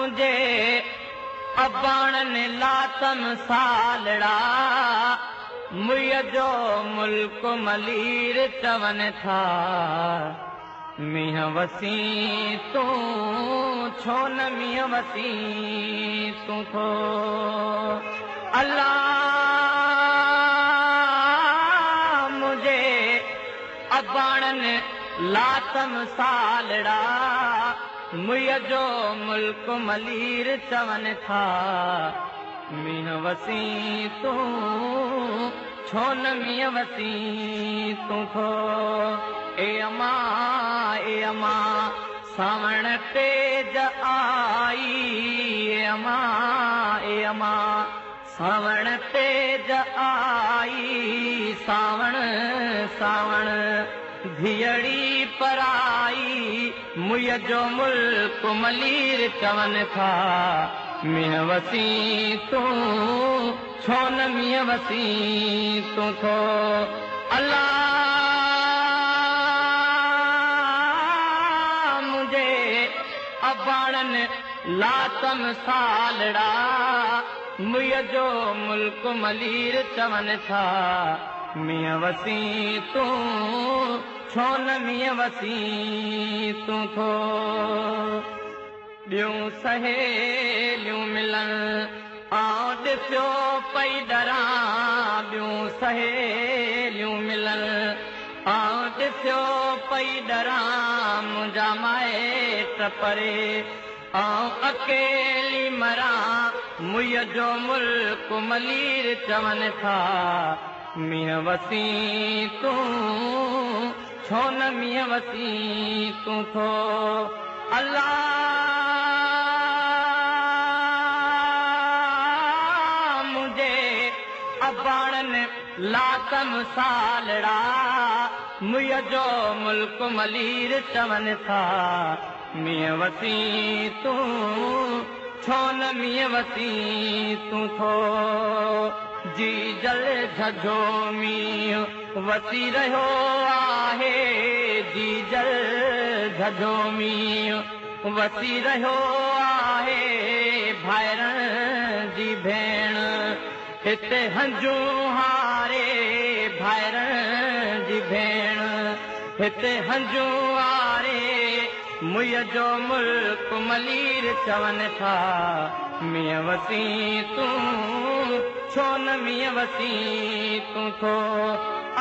मुझे अबाणन लातम सालड़ा मुय जो मुल्क मलीर चवन था मीह वसी तू छो न मीह वसी तू थो अल्लाह मुझे अबाणन लातम सालड़ा मुय जो मुल्क मलीर चवन था मीह वसी तू छो न मीह वसी तू थो ए अमा सावण तेज आई ए अमा सावण तेज आई सावण सावण धियड़ी पराई मुय जो मुल्क मलीर चवन था मीह वसी तू छो न मीह वसी तू थो अल्लाह मुझे अबाणन लातम सालड़ा मुय जो मुल्क मलीर चवन था मीह वसी तू छो न मीह वसी तू थो ॿियूं सहेलियूं मिलन आउं ॾिसियो पई डरां ॿियूं सहेलियूं मिलन आउं ॾिसियो पई डरां मुंहिंजा माइट परे आउं अकेली मरां मुय जो मुल्क मलीर चवन था मीह वसी तू छो न मीह वसी तू थो अल्लाह अबाणन लातम सालड़ा मुय जो मुल्क मलीर चवन था मीह वसी तू छो न मीह वसी तू थो जी जल झझोमी वसी रहियो आहे जी जल झझोमी वसी रहियो आहे भाइरन जी भेण हिते हंजू हारे भाइरन जी भेण हिते हंजू हारे मुय जो मुल्क मलीर चवन था मीह वसी तू छो न मीह वसी तू थो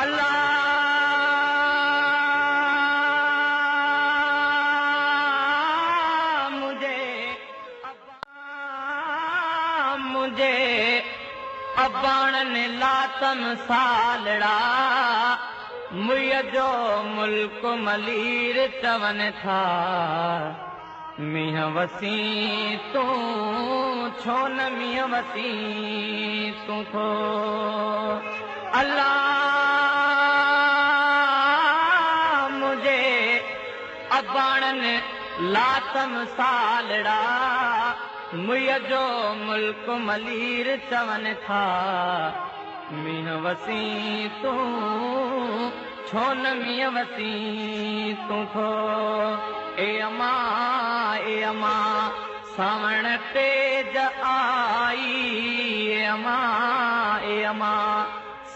अल्लाह मुझे अबाणन लातम सालड़ा मुय जो मुल्क मलीर चवन था मीह वसी तू छो न मीह वसी तू थो अल्लाह मुझे अबाणन लातम सालड़ा मुय जो मुल्क मलीर चवन था मीह वसी तू छो न मीह वसी तू थो ए अमा सावण तेज आई ए अमा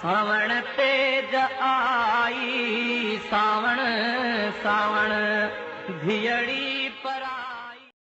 सावण तेज आई सावण सावण धियड़ी